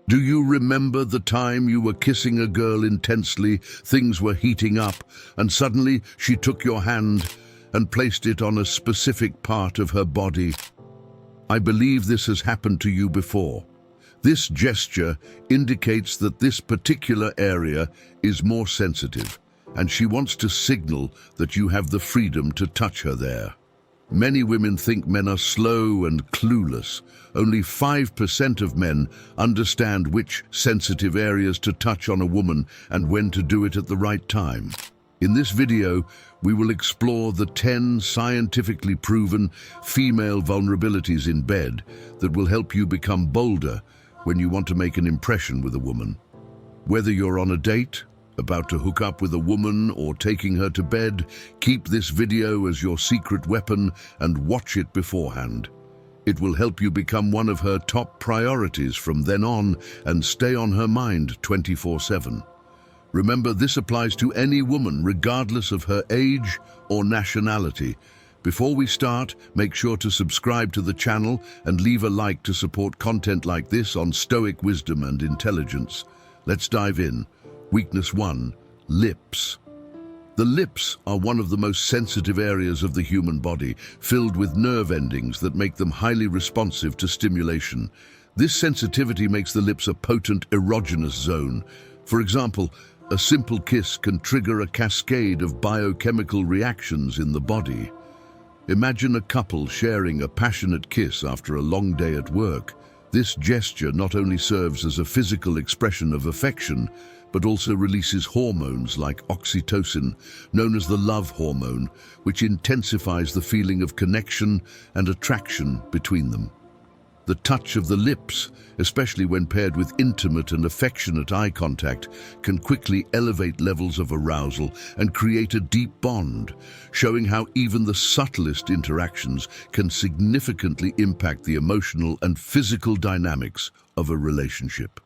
Do you remember the time you were kissing a girl intensely, things were heating up, and suddenly she took your hand and placed it on a specific part of her body? I believe this has happened to you before. This gesture indicates that this particular area is more sensitive, and she wants to signal that you have the freedom to touch her there. Many women think men are slow and clueless. Only 5% of men understand which sensitive areas to touch on a woman and when to do it at the right time. In this video, we will explore the 10 scientifically proven female vulnerabilities in bed that will help you become bolder when you want to make an impression with a woman. Whether you're on a date, about to hook up with a woman, or taking her to bed, keep this video as your secret weapon and watch it beforehand. It will help you become one of her top priorities from then on and stay on her mind 24/7. Remember, this applies to any woman regardless of her age or nationality. Before we start, make sure to subscribe to the channel and leave a like to support content like this on Stoic wisdom and intelligence. Let's dive in. Weakness 1. Lips. The lips are one of the most sensitive areas of the human body, filled with nerve endings that make them highly responsive to stimulation. This sensitivity makes the lips a potent erogenous zone. For example, a simple kiss can trigger a cascade of biochemical reactions in the body. Imagine a couple sharing a passionate kiss after a long day at work. This gesture not only serves as a physical expression of affection, but also releases hormones like oxytocin, known as the love hormone, which intensifies the feeling of connection and attraction between them. The touch of the lips, especially when paired with intimate and affectionate eye contact, can quickly elevate levels of arousal and create a deep bond, showing how even the subtlest interactions can significantly impact the emotional and physical dynamics of a relationship.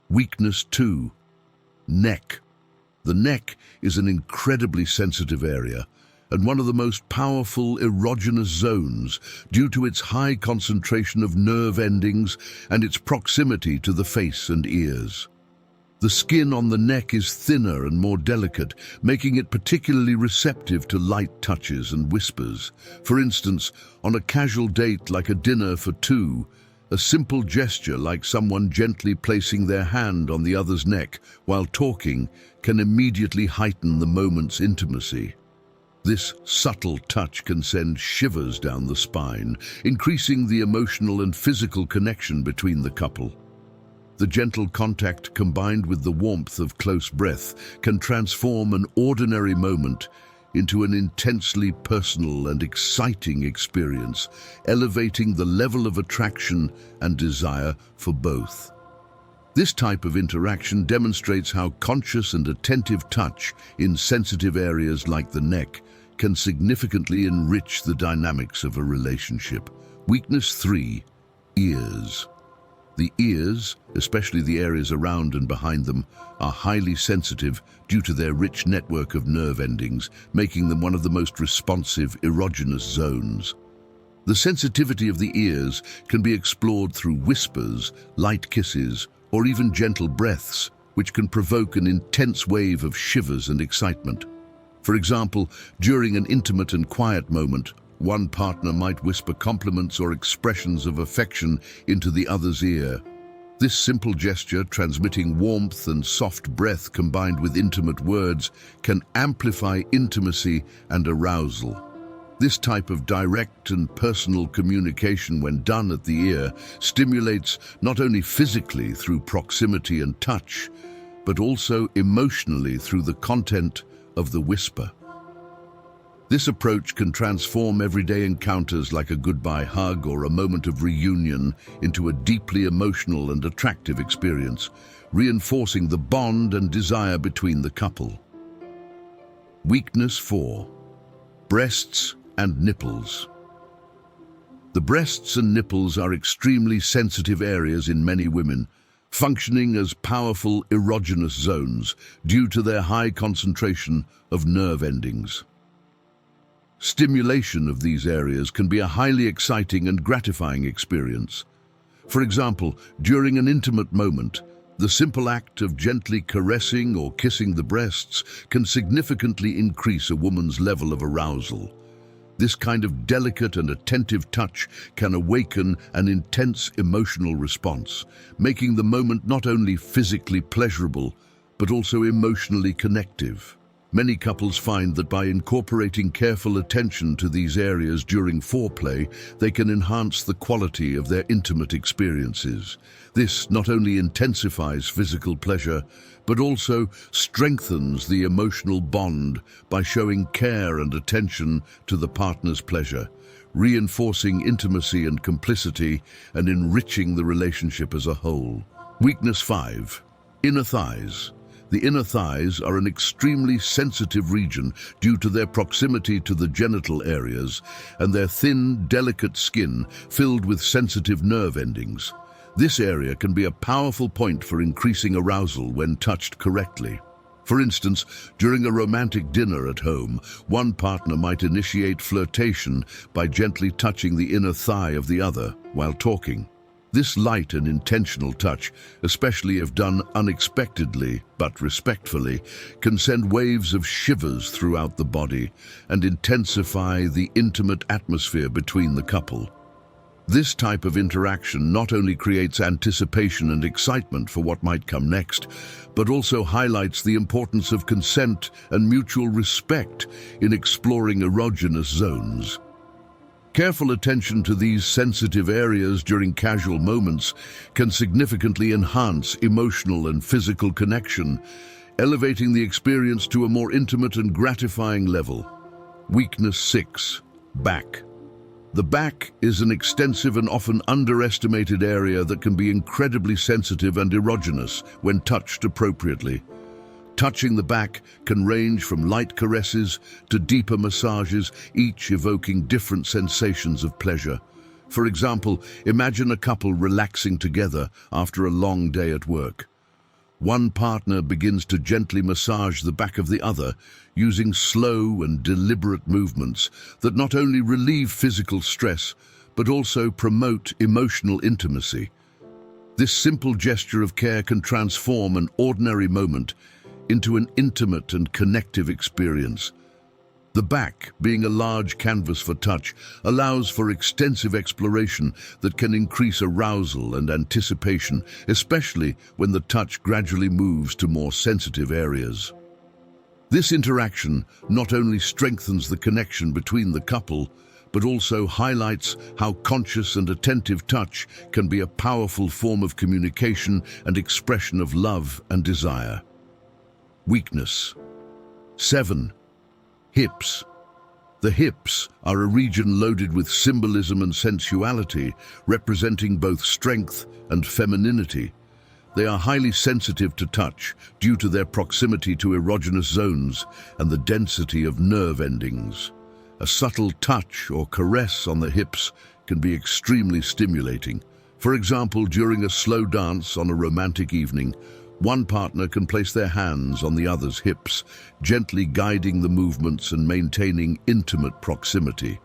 Weakness 2. Neck. The neck is an incredibly sensitive area and one of the most powerful erogenous zones due to its high concentration of nerve endings and its proximity to the face and ears. The skin on the neck is thinner and more delicate, making it particularly receptive to light touches and whispers. For instance, on a casual date like a dinner for two, a simple gesture like someone gently placing their hand on the other's neck while talking can immediately heighten the moment's intimacy. This subtle touch can send shivers down the spine, increasing the emotional and physical connection between the couple. The gentle contact combined with the warmth of close breath can transform an ordinary moment into an intensely personal and exciting experience, elevating the level of attraction and desire for both. This type of interaction demonstrates how conscious and attentive touch in sensitive areas like the neck can significantly enrich the dynamics of a relationship. Weakness 3. Ears. The ears, especially the areas around and behind them, are highly sensitive due to their rich network of nerve endings, making them one of the most responsive erogenous zones. The sensitivity of the ears can be explored through whispers, light kisses, or even gentle breaths, which can provoke an intense wave of shivers and excitement. For example, during an intimate and quiet moment, one partner might whisper compliments or expressions of affection into the other's ear. This simple gesture, transmitting warmth and soft breath combined with intimate words, can amplify intimacy and arousal. This type of direct and personal communication, when done at the ear, stimulates not only physically through proximity and touch, but also emotionally through the content of the whisper. This approach can transform everyday encounters like a goodbye hug or a moment of reunion into a deeply emotional and attractive experience, reinforcing the bond and desire between the couple. Weakness 4. Breasts and nipples. The breasts and nipples are extremely sensitive areas in many women, functioning as powerful erogenous zones due to their high concentration of nerve endings. Stimulation of these areas can be a highly exciting and gratifying experience. For example, during an intimate moment, the simple act of gently caressing or kissing the breasts can significantly increase a woman's level of arousal. This kind of delicate and attentive touch can awaken an intense emotional response, making the moment not only physically pleasurable, but also emotionally connective. Many couples find that by incorporating careful attention to these areas during foreplay, they can enhance the quality of their intimate experiences. This not only intensifies physical pleasure, but also strengthens the emotional bond by showing care and attention to the partner's pleasure, reinforcing intimacy and complicity and enriching the relationship as a whole. Weakness 5. Inner thighs. The inner thighs are an extremely sensitive region due to their proximity to the genital areas and their thin, delicate skin filled with sensitive nerve endings. This area can be a powerful point for increasing arousal when touched correctly. For instance, during a romantic dinner at home, one partner might initiate flirtation by gently touching the inner thigh of the other while talking. This light and intentional touch, especially if done unexpectedly but respectfully, can send waves of shivers throughout the body and intensify the intimate atmosphere between the couple. This type of interaction not only creates anticipation and excitement for what might come next, but also highlights the importance of consent and mutual respect in exploring erogenous zones. Careful attention to these sensitive areas during casual moments can significantly enhance emotional and physical connection, elevating the experience to a more intimate and gratifying level. Weakness 6. Back. The back is an extensive and often underestimated area that can be incredibly sensitive and erogenous when touched appropriately. Touching the back can range from light caresses to deeper massages, each evoking different sensations of pleasure. For example, imagine a couple relaxing together after a long day at work. One partner begins to gently massage the back of the other, using slow and deliberate movements that not only relieve physical stress, but also promote emotional intimacy. This simple gesture of care can transform an ordinary moment into an intimate and connective experience. The back, being a large canvas for touch, allows for extensive exploration that can increase arousal and anticipation, especially when the touch gradually moves to more sensitive areas. This interaction not only strengthens the connection between the couple, but also highlights how conscious and attentive touch can be a powerful form of communication and expression of love and desire. Weakness 7. Hips. The hips are a region loaded with symbolism and sensuality, representing both strength and femininity. They are highly sensitive to touch due to their proximity to erogenous zones and the density of nerve endings. A subtle touch or caress on the hips can be extremely stimulating. For example, during a slow dance on a romantic evening, one partner can place their hands on the other's hips, gently guiding the movements and maintaining intimate proximity.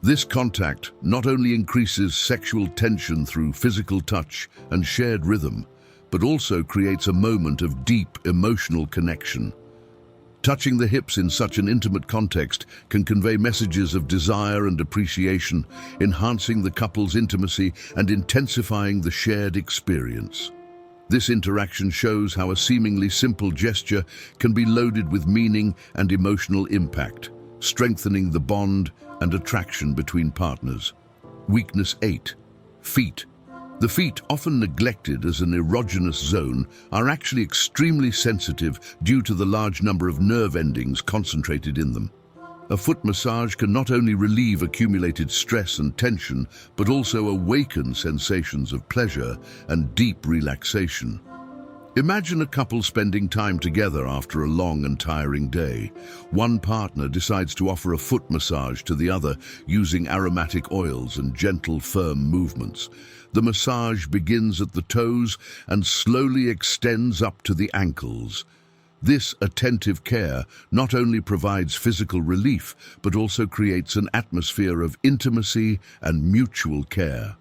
This contact not only increases sexual tension through physical touch and shared rhythm, but also creates a moment of deep emotional connection. Touching the hips in such an intimate context can convey messages of desire and appreciation, enhancing the couple's intimacy and intensifying the shared experience. This interaction shows how a seemingly simple gesture can be loaded with meaning and emotional impact, strengthening the bond and attraction between partners. Weakness 8. Feet. The feet, often neglected as an erogenous zone, are actually extremely sensitive due to the large number of nerve endings concentrated in them. A foot massage can not only relieve accumulated stress and tension, but also awaken sensations of pleasure and deep relaxation. Imagine a couple spending time together after a long and tiring day. One partner decides to offer a foot massage to the other using aromatic oils and gentle, firm movements. The massage begins at the toes and slowly extends up to the ankles. This attentive care not only provides physical relief, but also creates an atmosphere of intimacy and mutual care.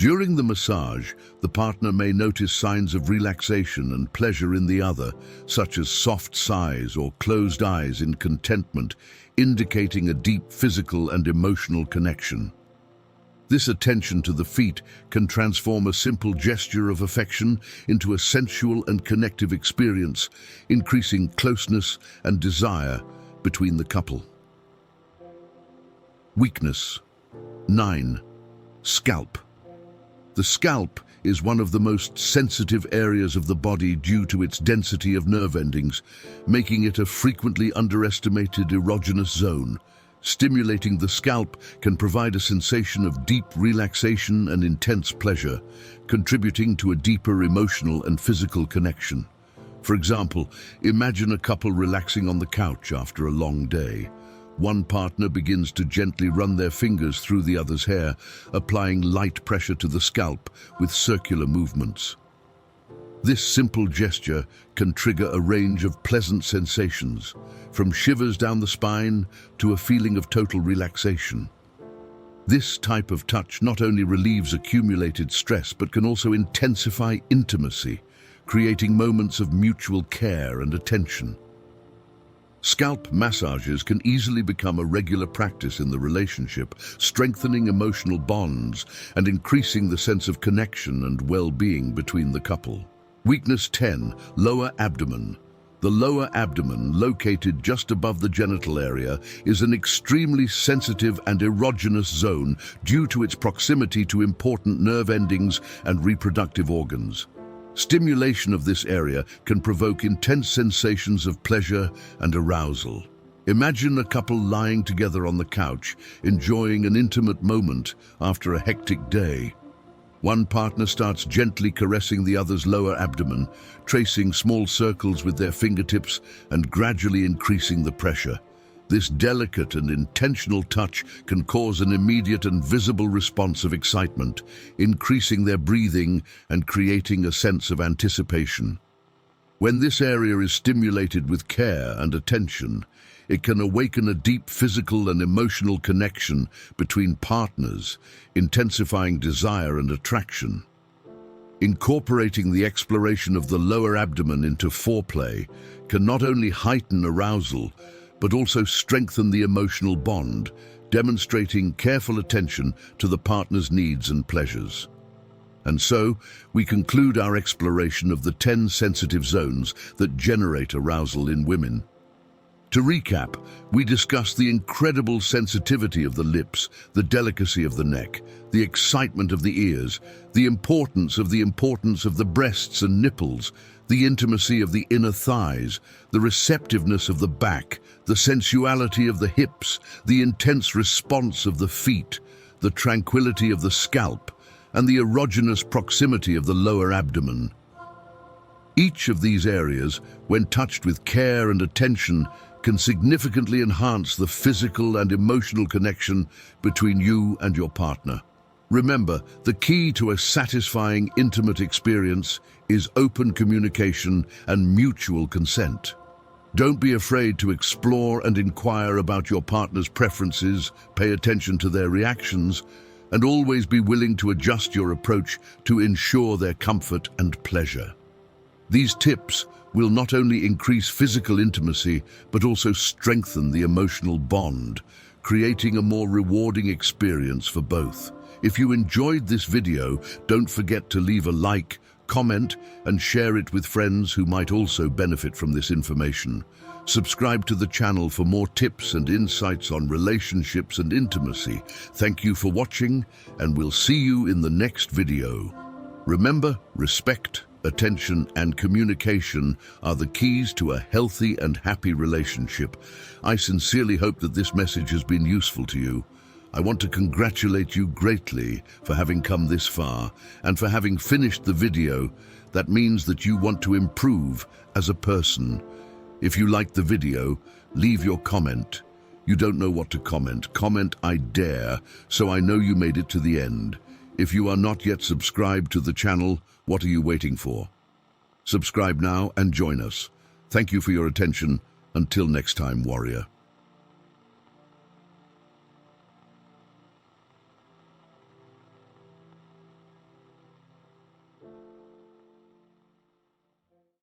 During the massage, the partner may notice signs of relaxation and pleasure in the other, such as soft sighs or closed eyes in contentment, indicating a deep physical and emotional connection. This attention to the feet can transform a simple gesture of affection into a sensual and connective experience, increasing closeness and desire between the couple. Weakness. 9. Scalp. The scalp is one of the most sensitive areas of the body due to its density of nerve endings, making it a frequently underestimated erogenous zone. Stimulating the scalp can provide a sensation of deep relaxation and intense pleasure, contributing to a deeper emotional and physical connection. For example, imagine a couple relaxing on the couch after a long day. One partner begins to gently run their fingers through the other's hair, applying light pressure to the scalp with circular movements. This simple gesture can trigger a range of pleasant sensations, from shivers down the spine to a feeling of total relaxation. This type of touch not only relieves accumulated stress but can also intensify intimacy, creating moments of mutual care and attention. Scalp massages can easily become a regular practice in the relationship, strengthening emotional bonds and increasing the sense of connection and well-being between the couple. Weakness 10. Lower abdomen. The lower abdomen, located just above the genital area, is an extremely sensitive and erogenous zone due to its proximity to important nerve endings and reproductive organs. Stimulation of this area can provoke intense sensations of pleasure and arousal. Imagine a couple lying together on the couch, enjoying an intimate moment after a hectic day. One partner starts gently caressing the other's lower abdomen, tracing small circles with their fingertips and gradually increasing the pressure. This delicate and intentional touch can cause an immediate and visible response of excitement, increasing their breathing and creating a sense of anticipation. When this area is stimulated with care and attention, it can awaken a deep physical and emotional connection between partners, intensifying desire and attraction. Incorporating the exploration of the lower abdomen into foreplay can not only heighten arousal, but also strengthen the emotional bond, demonstrating careful attention to the partner's needs and pleasures. And so, we conclude our exploration of the 10 sensitive zones that generate arousal in women. To recap, we discussed the incredible sensitivity of the lips, the delicacy of the neck, the excitement of the ears, the importance of the breasts and nipples, the intimacy of the inner thighs, the receptiveness of the back, the sensuality of the hips, the intense response of the feet, the tranquility of the scalp, and the erogenous proximity of the lower abdomen. Each of these areas, when touched with care and attention, can significantly enhance the physical and emotional connection between you and your partner. Remember, the key to a satisfying, intimate experience is open communication and mutual consent. Don't be afraid to explore and inquire about your partner's preferences, pay attention to their reactions, and always be willing to adjust your approach to ensure their comfort and pleasure. These tips will not only increase physical intimacy, but also strengthen the emotional bond, creating a more rewarding experience for both. If you enjoyed this video, don't forget to leave a like, comment, and share it with friends who might also benefit from this information. Subscribe to the channel for more tips and insights on relationships and intimacy. Thank you for watching, and we'll see you in the next video. Remember, respect, attention, and communication are the keys to a healthy and happy relationship. I sincerely hope that this message has been useful to you. I want to congratulate you greatly for having come this far and for having finished the video. That means that you want to improve as a person. If you liked the video, leave your comment. You don't know what to comment. Comment "I dare," so I know you made it to the end. If you are not yet subscribed to the channel, what are you waiting for? Subscribe now and join us. Thank you for your attention. Until next time, warrior.